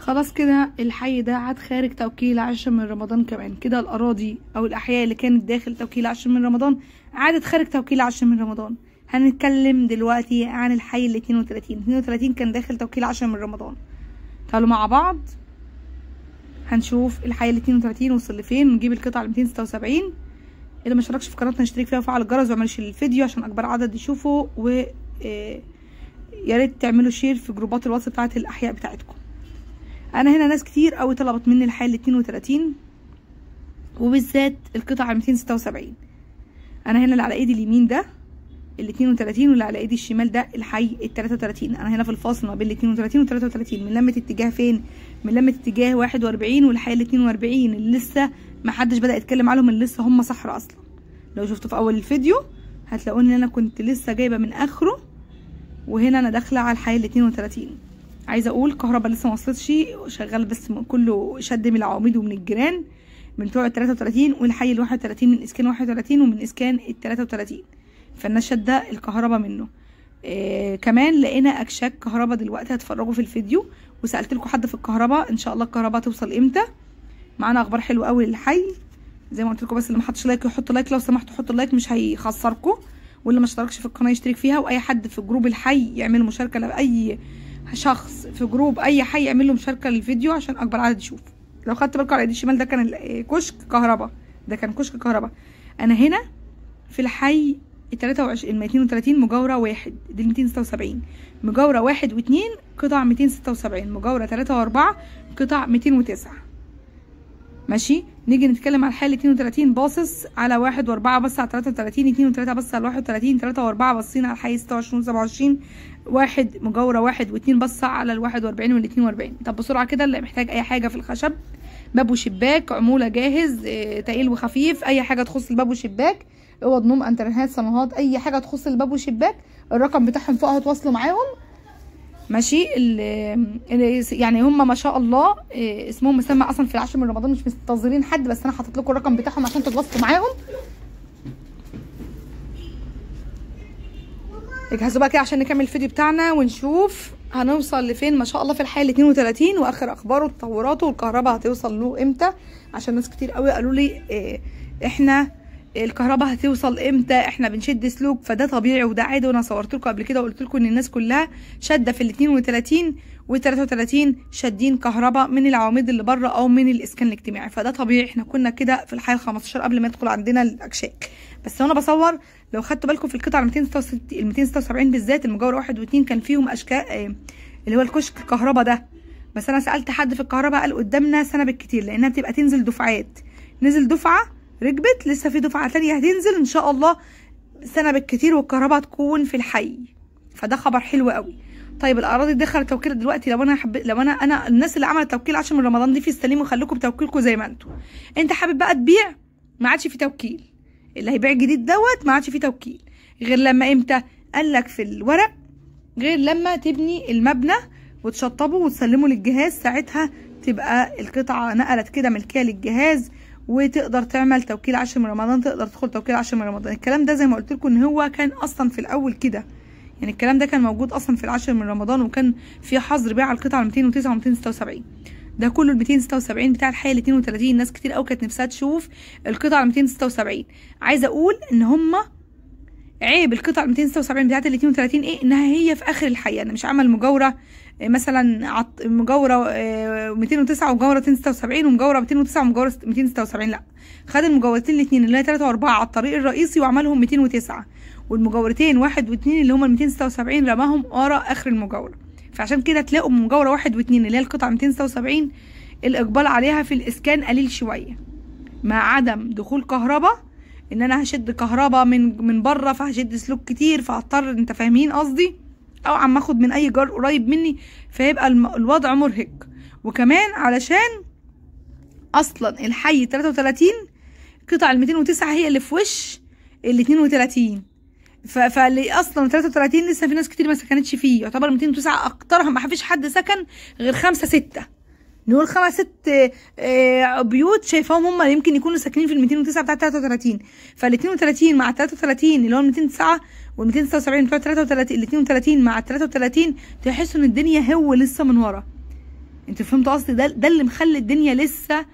خلاص كده الحي ده عاد خارج توكيل 10 من رمضان. كمان كده الاراضي او الاحياء اللي كانت داخل توكيل 10 من رمضان عادت خارج توكيل 10 من رمضان. هنتكلم دلوقتي عن الحي ال 32 كان داخل توكيل 10 من رمضان. تعالوا مع بعض هنشوف الحي ال 32 وصل لفين ونجيب القطعه ال 276. اللي ما اشتركش في قناتنا يشترك فيها وفعل الجرس ويعمل شير للفيديو عشان اكبر عدد يشوفه، و يا ريت تعملوا شير في جروبات الواتس بتاعه الاحياء بتاعتكم. انا هنا ناس كتير قوي طلبت مني الحي ال 32 وبالذات القطعه ال 276. انا هنا اللي على ايدي اليمين ده ال 32 واللي على ايدي الشمال ده الحي ال 33. انا هنا في الفاصل ما بين ال 32 وال 33 من لمه اتجاه فين؟ من لمه اتجاه 41 والحي ال 42 اللي لسه ما حدش بدا يتكلم عنهم، اللي لسه هم صحراء اصلا. لو شفتوا في اول الفيديو هتلاقوني ان انا كنت لسه جايبه من اخره، وهنا انا داخله على الحي ال 32. عايزه اقول كهرباء لسه ما وصلتش، شغال بس كله شد من العواميد ومن الجيران من بتوع ال 33 والحي ال 31 من اسكان 31 ومن اسكان ال 33، فالناس شاده الكهرباء منه. كمان لقينا اكشاك كهرباء دلوقتي هتفرجوا في الفيديو، وسالت لكم حد في الكهرباء ان شاء الله الكهرباء توصل امتى. معانا اخبار حلوه قوي للحي زي ما قلت لكم، بس اللي ما حطش لايك يحط لايك لو سمحتوا، حطوا لايك مش هيخسركم، واللي ما اشتركش في القناه يشترك فيها، واي حد في جروب الحي يعمل مشاركه لاي شخص في جروب اي حي يعمل له مشاركه للفيديو عشان اكبر عدد يشوف. لو خدت بالكم على ايدي الشمال ده كان كشك كهرباء، ده كان كشك كهرباء. انا هنا في الحي ال 23 230 مجاوره 1 دي 276، مجاوره 1 و2 قطع 276، مجاوره 3 و4 قطع 209. ماشي، نيجي نتكلم على الحي 32 باصص على 1 و4 بص على 33، 2 و3 بص على 31، 3 و4 باصين على الحي 26 و27، 1 مجاوره 1 و2 بص على ال 41 وال 42. طب بسرعه كده اللي محتاج اي حاجه في الخشب، باب وشباك، عموله جاهز، تقيل وخفيف، اي حاجه تخص الباب والشباك، اوض نوم، انترنت، صالونات، اي حاجه تخص الباب والشباك، الرقم بتاعهم فوق هتواصلوا معاهم. ماشي، يعني هم ما شاء الله اسمهم مسمى اصلا في 10 من رمضان، مش منتظرين حد، بس انا حاطط لكم الرقم بتاعهم عشان تتواصلوا معاهم. اجهزوا بقى كده عشان نكمل الفيديو بتاعنا ونشوف هنوصل لفين. ما شاء الله في الحي ال 32 واخر اخباره وتطوراته، والكهرباء هتوصل له امتى؟ عشان ناس كتير قوي قالوا لي احنا الكهرباء هتوصل امتى، احنا بنشد سلوك، فده طبيعي وده عادي، وانا صورت لكم قبل كده وقلت لكم ان الناس كلها شاده في ال 32 وال 33 شادين كهرباء من العواميد اللي بره او من الاسكان الاجتماعي، فده طبيعي. احنا كنا كده في الحي ال 15 قبل ما يدخل عندنا الاكشاك، بس وانا بصور لو خدتوا بالكم في القطعه ال 276 بالذات المجاوره 1 و2 كان فيهم اشكال اللي هو الكشك الكهرباء ده، بس انا سالت حد في الكهرباء قال قدامنا سنه بالكتير، لانها بتبقى تنزل دفعات، نزل دفعه ركبت، لسه في دفعه ثانيه هتنزل ان شاء الله سنه بالكتير والكهرباء تكون في الحي، فده خبر حلو قوي. طيب الاراضي دخلت توكيل دلوقتي، لو انا الناس اللي عملت توكيل 10 من رمضان دي في السليم وخليكم بتوكيلكم زي ما انتم. انت حابب بقى تبيع ما عادش في توكيل، اللي هيبيع جديد دوت ما عادش في توكيل غير لما امتى؟ قال لك في الورق غير لما تبني المبنى وتشطبه وتسلمه للجهاز، ساعتها تبقى القطعه نقلت كده ملكيه للجهاز وتقدر تعمل توكيل 10 من رمضان، تقدر تدخل توكيل 10 من رمضان. الكلام ده زي ما قلت لكم ان هو كان اصلا في الاول كده، يعني الكلام ده كان موجود اصلا في ال10 من رمضان، وكان في حظر بيع على القطعه 209 و276. ده كله ال 276 بتاع الحي ال 32. ناس كتير قوي كانت نفسها تشوف القطعه 276. عايزه اقول ان هم عيب القطعه 276 بتاعت ال 32 ايه؟ انها هي في اخر الحي، انا مش عامل مجاوره مثلا مجاوره 209 ومجاوره 276 ومجاوره 209 ومجاوره 276، لا، خد المجاورتين الاثنين اللي هي 3 و4 على الطريق الرئيسي وعملهم 209، والمجاورتين 1 و2 اللي هما 276 رماهم ورا اخر المجاوره. فعشان كده تلاقوا مجاوره 1 و2 اللي هي القطعه 276 الاقبال عليها في الاسكان قليل شويه، مع عدم دخول كهرباء، ان انا هشد كهرباء من بره فهشد سلوك كتير، فهضطر، انت فاهمين قصدي، او عم اخد من اي جار قريب مني، فيبقى الوضع مرهق. وكمان علشان اصلا الحي 33 قطع ال 209 هي اللي في وش ال 32، فاللي اصلا 33 لسه في ناس كتير ما سكنتش فيه، يعتبر 209 اكترها ما فيش حد سكن غير 5 6، نقول 5 6 بيوت شايفاهم هم اللي يمكن يكونوا ساكنين في ال 209 بتاع 33. فال 32 مع 33 اللي هو 209 وال 279 بتوع 33، ال 32 مع 33 تحسوا ان الدنيا هو لسه من ورا. انتوا فهمتوا قصدي؟ ده اللي مخلي الدنيا لسه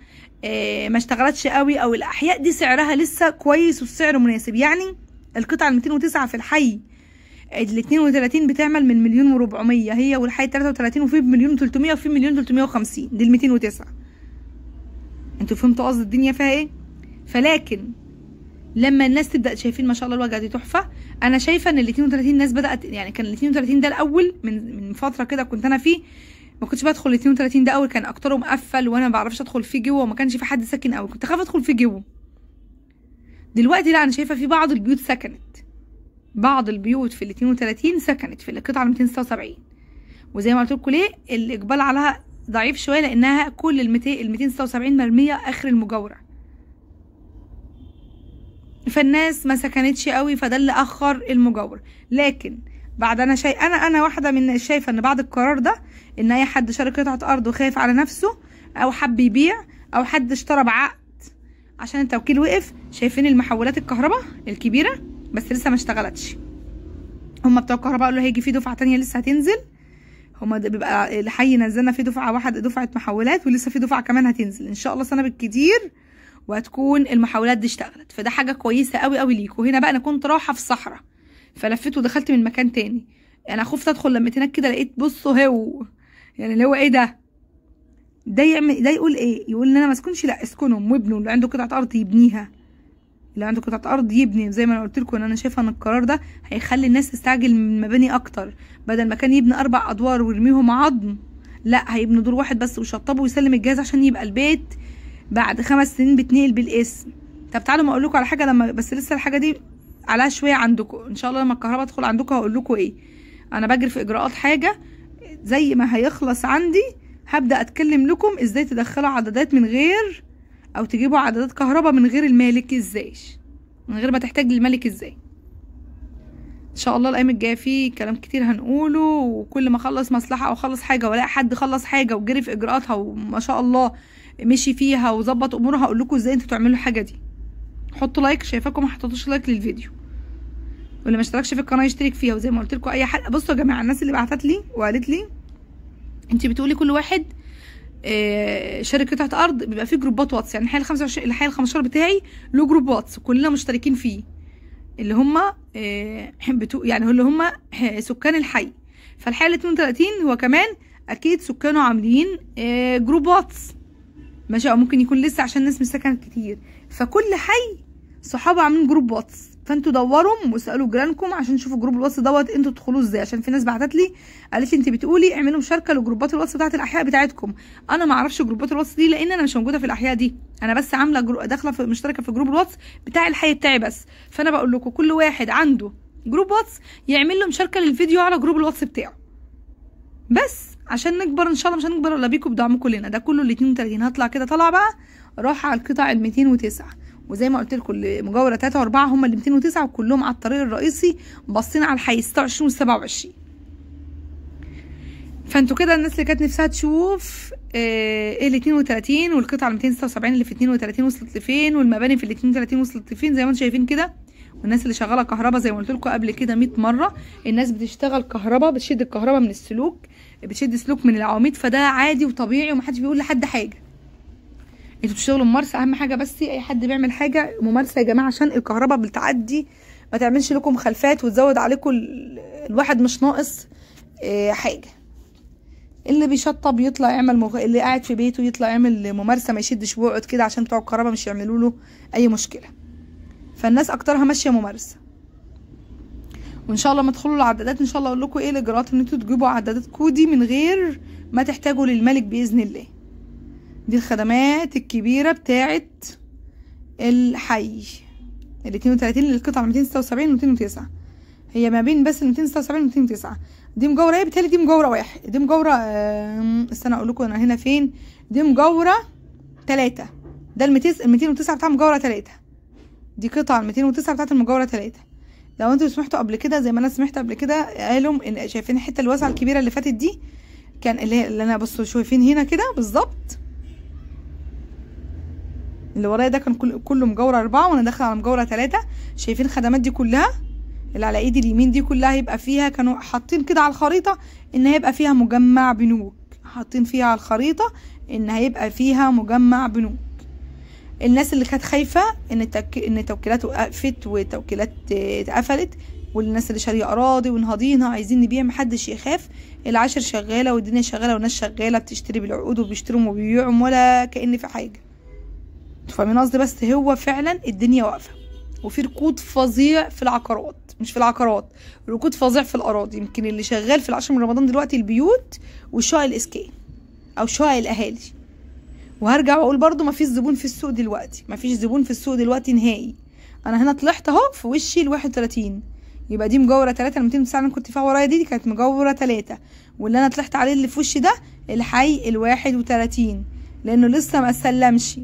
ما اشتغلتش قوي، او الاحياء دي سعرها لسه كويس والسعر مناسب. يعني القطعه ال 209 في الحي ال 32 بتعمل من 1,400,000 هي، والحي 33 وفي 1,300,000 وفي 1,350,000 دي ال 209. انتوا فهمتوا قصدي الدنيا فيها ايه؟ فلكن لما الناس تبدا شايفين ما شاء الله الواجهه دي تحفه. انا شايفه ان ال 32 الناس بدات، يعني كان ال 32 ده الاول من فتره كده كنت انا فيه ما كنتش بدخل ال 32 ده اول، كان اكتره مقفل وانا ما بعرفش ادخل فيه جوه وما كانش في حد ساكن قوي، كنت خايفه ادخل فيه جوه. دلوقتي لا، انا شايفه في بعض البيوت سكنت، بعض البيوت في ال 32 سكنت في القطعه ال 276. وزي ما قلت لكم ليه الاقبال عليها ضعيف شويه، لانها كل ال 276 مرميه اخر المجاوره، فالناس ما سكنتش قوي، فده اللي اخر المجاور. لكن بعد انا واحده من شايفه ان بعد القرار ده ان اي حد شارك قطعه ارض وخايف على نفسه او حب يبيع او حد اشترى بعقد عشان التوكيل وقف، شايفين المحولات الكهرباء الكبيره بس لسه ما اشتغلتش. هما بتوع الكهرباء قالوا هيجي في دفعه تانية لسه هتنزل، هما بيبقى الحي نزلنا في دفعه واحده، دفعه محولات، ولسه في دفعه كمان هتنزل ان شاء الله سنه بالكتير، وهتكون المحاولات دي اشتغلت. فده حاجه كويسه قوي قوي ليكوا. هنا بقى انا كنت رايحه في الصحراء فلفيت ودخلت من مكان تاني، انا خفت ادخل لما هناك كده لقيت بصوا هو يعني اللي هو ايه ده يعمل ده يقول ايه؟ يقول ان انا ما اسكنش؟ لا اسكنهم وابنوا، اللي عنده قطعه ارض يبنيها، اللي عنده قطعه ارض يبني. زي ما انا قلت لكم ان انا شايفه ان القرار ده هيخلي الناس تستعجل من المباني اكتر، بدل ما كان يبني 4 ادوار ويرميهم عظم، لا هيبنوا دور واحد بس ويشطبوا ويسلم الجهاز عشان يبقى البيت بعد 5 سنين بتنقل بالاسم. طب تعالوا ما اقول لكم على حاجه، لما بس لسه الحاجه دي عليها شويه عندكم ان شاء الله، لما الكهرباء تدخل عندكم هقول لكم ايه. انا بجري في اجراءات حاجه، زي ما هيخلص عندي هبدا اتكلم لكم ازاي تدخلوا عدادات من غير، او تجيبوا عدادات كهرباء من غير المالك ازاي، من غير ما تحتاج للمالك ازاي. ان شاء الله الايام الجايه في كلام كتير هنقوله، وكل ما اخلص مصلحه او اخلص حاجه والاقي حد خلص حاجه وجري في اجراءاتها وما شاء الله مشي فيها وظبط امورها هقول لكم ازاي انتوا تعملوا الحاجه دي. حطوا لايك، شايفاكم ما حطيتوش لايك للفيديو، واللي ما اشتركش في القناه يشترك فيها. وزي ما قلت لكم اي حد، بصوا يا جماعه الناس اللي بعتت لي وقالت لي انت بتقولي كل واحد شارك قطعه ارض بيبقى فيه جروبات واتس، يعني الحي ال 25 الحي ال 15 بتاعي له جروب واتس كلنا مشتركين فيه، اللي هم يعني اللي هم سكان الحي. فالحي ال 32 هو كمان اكيد سكانه عاملين جروب واتس ماشي، او ممكن يكون لسه عشان الناس مش سكنت كتير، فكل حي صحابه عاملين جروب واتس. فانتوا دوروا واسالوا جيرانكم عشان تشوفوا جروب الواتس دوت انتوا تدخلوه ازاي، عشان في ناس بعتت لي قالت لي انت بتقولي اعملوا مشاركه لجروبات الواتس بتاعت الاحياء بتاعتكم. انا ما اعرفش جروبات الواتس دي لان انا مش موجوده في الاحياء دي، انا بس عامله داخله في مشتركه في جروب الواتس بتاع الحي بتاعي بس. فانا بقول لكم كل واحد عنده جروب واتس يعمل له مشاركه للفيديو على جروب الواتس بتاعه، بس عشان نكبر ان شاء الله. مش هنكبر الا بيكم بدعمكم لنا. ده كله ال 32 هطلع كده طالعه بقى رايحه على القطع ال 209. وزي ما قلت لكم مجاوره 3 و4 هم ال 209 وكلهم على الطريق الرئيسي باصين على الحي 26 و 27. فانتوا كده الناس اللي كانت نفسها تشوف ايه ال 32 والقطعه ال 276 اللي في 32 وصلت لفين، والمباني في ال 32 وصلت لفين زي ما انتم شايفين كده. والناس اللي شغاله كهرباء زي ما قلت لكم قبل كده 100 مره، الناس بتشتغل كهرباء بتشد الكهرباء من السلوك، بتشد سلوك من العواميد، فده عادي وطبيعي ومحدش بيقول لحد حاجه. انتوا بتشتغلوا ممارسه اهم حاجه، بس اي حد بيعمل حاجه ممارسه يا جماعه عشان الكهرباء بتعدي ما تعملش لكم مخالفات وتزود عليكم الواحد مش ناقص حاجه. اللي بيشطب يطلع يعمل اللي قاعد في بيته يطلع يعمل ممارسه، ما يشدش ويقعد كده عشان بتوع الكهرباء مش يعملوا له اي مشكله. فالناس اكترها ماشيه ممارسه. وان شاء الله ما تدخلوا العدادات ان شاء الله اقول لكم ايه الاجراءات ان انتوا تجيبوا عدادات كودي من غير ما تحتاجوا للملك باذن الله. دي الخدمات الكبيره بتاعه الحي ال 32 للقطعه 276 و 209 هي ما بين بس ال 276 و 209. دي مجاوره ايه؟ بتهيألي دي مجاوره واحد، دي مجاوره استنى اقول لكم انا هنا فين. دي مجاوره 3، ده ال 209 بتاع مجاوره 3، دي قطعه ال 209 بتاعت المجاوره 3. لو انتوا سمحتوا قبل كده زي ما انا سمعت قبل كده قالوا ان شايفين الحته الواسعه الكبيره اللي فاتت دي كان اللي انا بصوا شايفين هنا كده بالظبط اللي ورايا ده كان كله مجاوره 4، وانا داخله على مجاوره 3. شايفين الخدمات دي كلها اللي على ايدي اليمين دي كلها هيبقى فيها، كانوا حاطين كده على الخريطه ان هيبقى فيها مجمع بنوك، حاطين فيها على الخريطة ان هيبقى فيها مجمع بنوك. الناس اللي كانت خايفة ان توكيلات وقفت وتوكيلات اتقفلت، والناس اللي شارية اراضي ونهاضينها عايزين نبيع، محدش يخاف، العشر شغالة والدنيا شغالة والناس شغالة بتشتري بالعقود وبيشتروا وبيبيعوا ولا كأن في حاجة. فاهمين قصدي؟ بس هو فعلا الدنيا واقفة، وفي ركود فظيع في العقارات، مش في العقارات، ركود فظيع في الاراضي. يمكن اللي شغال في العشر من رمضان دلوقتي البيوت والشقق الاسكان او شقق الاهالي. وهرجع واقول برضو مفيش زبون في السوق دلوقتي، مفيش زبون في السوق دلوقتي نهائي. انا هنا طلعت اهو في وشي ال31، يبقى دي مجاوره 3. ال 209 اللي كنت فيها ورايا دي كانت مجاوره 3، واللي انا طلعت عليه اللي في وشي ده الحي ال31، لانه لسه ما استلمش،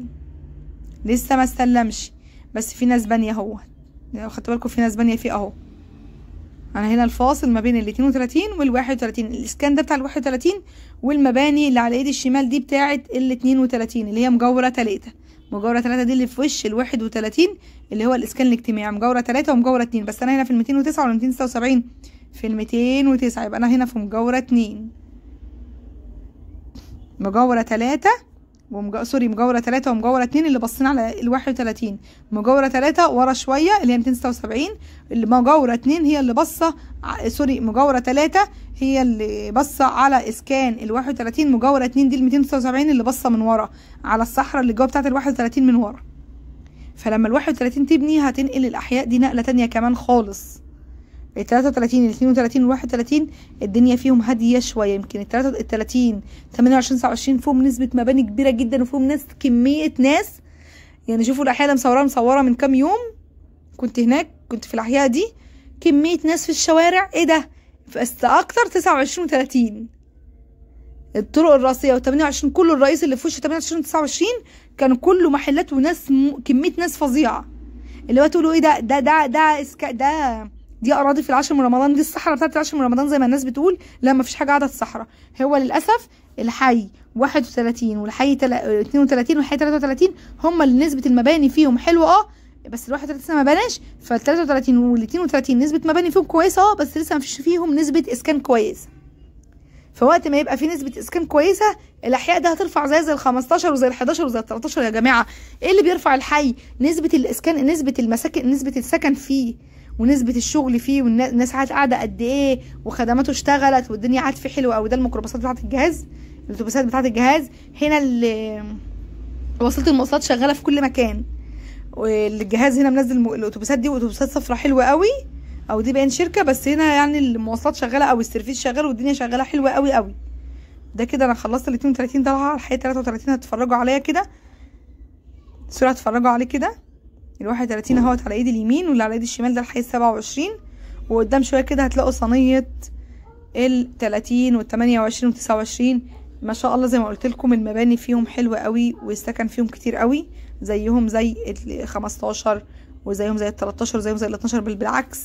لسه ما استلمش، بس في ناس بانيه اهو، لو خدتوا بالكم في ناس بانيه فيه اهو. انا هنا الفاصل ما بين ال 32 وال 31، الاسكان ده بتاع ال 31، والمباني اللي على ايدي الشمال دي بتاعه ال 32 اللي هي مجاوره 3. مجاوره 3 دي اللي في وش ال 31 اللي هو الاسكان الاجتماعي، مجاوره 3 ومجاوره 2. بس انا هنا في ال 209 ولا 279؟ في ال 209، يبقى انا هنا في مجاوره 2. مجاوره 3 مجاوره 3 ومجاوره 2 اللي باصين على ال 31. مجاوره 3 ورا شويه اللي هي 276. اللي مجاوره 2 هي اللي باصه مجاوره 3 هي اللي باصه على اسكان ال 31. مجاوره 2 دي ال 279 اللي باصه من ورا على الصحراء اللي جوه بتاعه ال 31 من ورا. فلما ال 31 تبني هتنقل الاحياء دي نقله تانية كمان خالص. ال 33 ال 32 ال 31 الدنيا فيهم هاديه شويه. يمكن ال 30 28 29 فيهم نسبه مباني كبيره جدا، وفيهم ناس، كميه ناس. يعني شوفوا الاحياء اللي مصوره من كام يوم، كنت هناك، كنت في الاحياء دي، كميه ناس في الشوارع. ايه ده؟ بس اكتر 29 و30 الطرق الرئيسيه، و28 كله الرئيس اللي في وش 28 29 كانوا كله محلات وناس، كميه ناس فظيعه. اللي هو تقولوا ايه ده دي اراضي في العاشر من رمضان، دي الصحراء بتاعت العاشر من رمضان زي ما الناس بتقول. لا، ما فيش حاجه قاعده في الصحراء. هو للاسف الحي 31 والحي 32 والحي 33 هم اللي نسبه المباني فيهم حلوه، بس ال 31 ما بناش. فال 33 وال 32 نسبه مباني فيهم كويسه، بس لسه ما فيش فيهم نسبه اسكان كويسه. فوقت ما يبقى في نسبه اسكان كويسه، الاحياء ده هترفع زي ال 15 وزي ال 11 وزي ال 13. يا جماعه ايه اللي بيرفع الحي؟ نسبه الاسكان، نسبه المساكن، نسبه السكن فيه، ونسبه الشغل فيه، والناس قاعده قد ايه، وخدماته اشتغلت، والدنيا قاعد فيه حلوه قوي. ده الميكروباصات بتاعه الجهاز، الاتوبيسات بتاعه الجهاز. هنا وسيله المواصلات شغاله في كل مكان، والجهاز هنا منزل الاتوبيسات دي، واتوبيسات صفرا حلوه قوي، او دي باين شركه، بس هنا يعني المواصلات شغاله او السيرفيس شغال، والدنيا شغاله حلوه قوي قوي. ده كده انا خلصت ال 32 ده. على الحقيقه 33 هتتفرجوا عليا كده بسرعه، هتتفرجوا عليه كده. ال 31 اهوت على ايدي اليمين، واللي على ايدي الشمال ده الحي 27. وقدام شويه كده هتلاقوا صينيه ال 30 وال 28 وال 29. ما شاء الله زي ما قلت لكم المباني فيهم حلوه قوي، والسكن فيهم كتير قوي، زيهم زي ال 15 وزيهم زي ال 13 وزيهم زي ال 12. بالعكس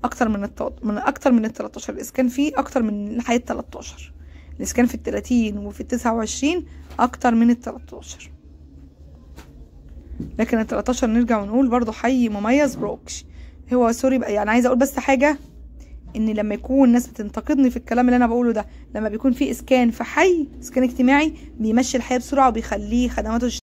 اكتر من ال 13. الاسكان فيه اكتر من الحي ال 13. الاسكان في ال 30 وفي ال 29 اكتر من ال 13. لكن ال 13 نرجع ونقول برضو حي مميز بروكش. هو سوري بقى، يعني عايزه اقول بس حاجه، ان لما يكون الناس بتنتقدني في الكلام اللي انا بقوله ده، لما بيكون في اسكان في حي، اسكان اجتماعي، بيمشي الحياه بسرعه وبيخليه خدماته